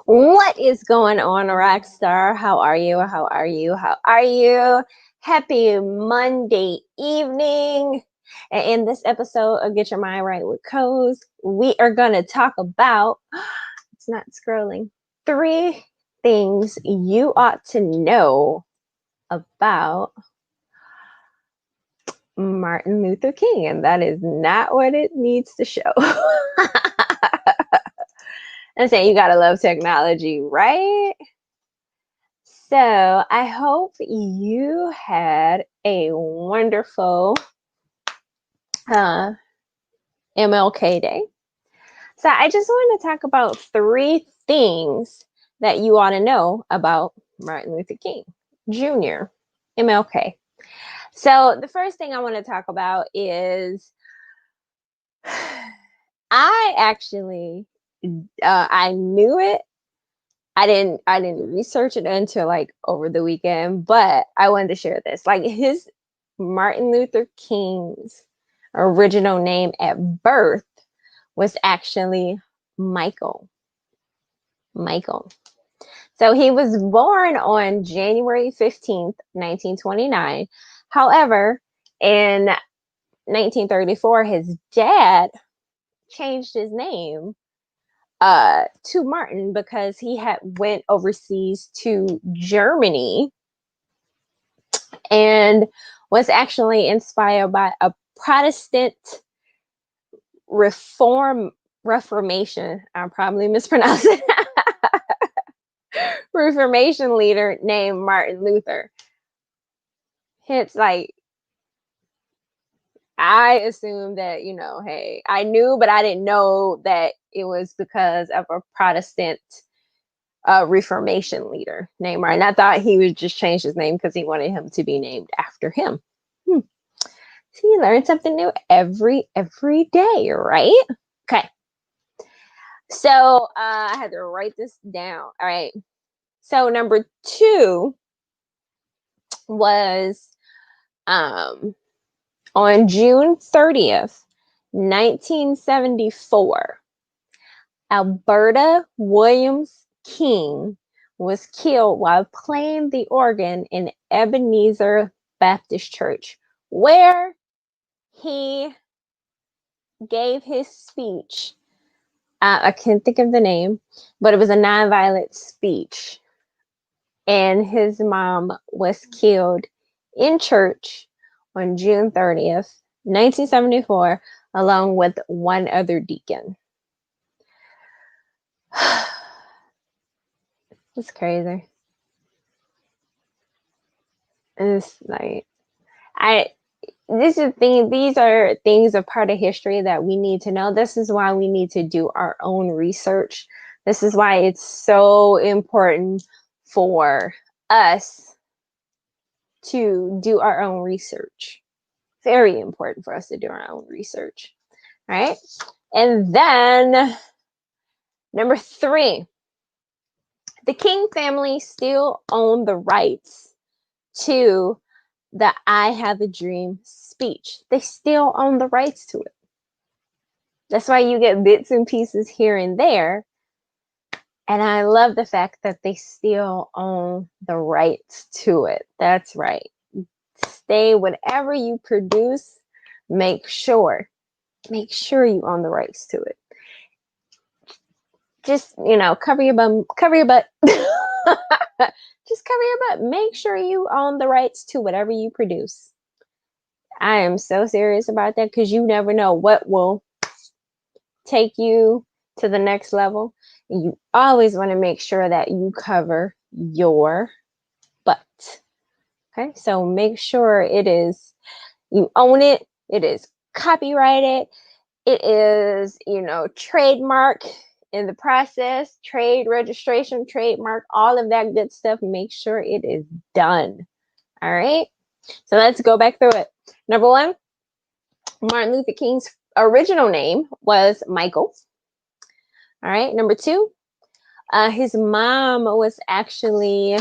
What is going on, Rockstar? How are you? How are you? How are you? Happy Monday evening. And in this episode of Get Your Mind Right with Co's, we are going to talk about, it's not scrolling, 3 things you ought to know about Martin Luther King. And that is not what it needs to show. I'm saying you got to love technology, right? So I hope you had a wonderful MLK Day. So I just want to talk about 3 things that you ought to know about Martin Luther King Jr., MLK. So the first thing I want to talk about is I actually, I knew it. I didn't research it until like over the weekend, but I wanted to share this. Like his Martin Luther King's original name at birth was actually Michael. Michael. So he was born on January 15th, 1929. However, in 1934, his dad changed his name to Martin because he had went overseas to Germany and was actually inspired by a Protestant Reformation. I'm probably mispronouncing Reformation leader named Martin Luther. Hence, like, I assumed that, hey, I knew, but I didn't know that it was because of a Protestant Reformation leader named Martin. I thought he would just change his name because he wanted him to be named after him. So you learn something new every day, right? Okay. So I had to write this down. All right. So number 2 was on June 30th, 1974, Alberta Williams King was killed while playing the organ in Ebenezer Baptist Church, where he gave his speech. I can't think of the name, but it was a nonviolent speech. And his mom was killed in church on June 30th, 1974, along with one other deacon. It's crazy. It's like, these are things a part of history that we need to know. This is why we need to do our own research. This is why it's so important for us to do our own research. Very important for us to do our own research. All right. And then number 3, the King family still own the rights to the I Have a Dream speech. They still own the rights to it. That's why you get bits and pieces here and there. And I love the fact that they still own the rights to it. That's right. Stay, whatever you produce, make sure you own the rights to it. Just, cover your butt. Just cover your butt. Make sure you own the rights to whatever you produce. I am so serious about that because you never know what will take you to the next level. And you always want to make sure that you cover your butt. Okay, so make sure you own it. It is copyrighted. It is, trademark in the process, trade registration, trademark, all of that good stuff. Make sure it is done. All right. So let's go back through it. Number 1, Martin Luther King's original name was Michael. All right. Number 2, his mom was actually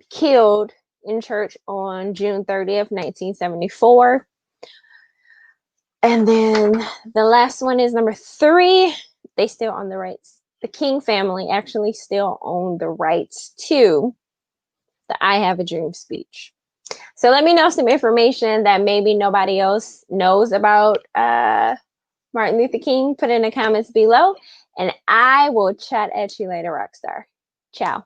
killed in church on June 30th, 1974. And then the last one is number 3. They still own the rights the King family actually still owned the rights to the I Have a Dream speech. So let me know some information that maybe nobody else knows about Martin Luther King. Put in the comments below, and I will chat at you later, Rockstar. Ciao.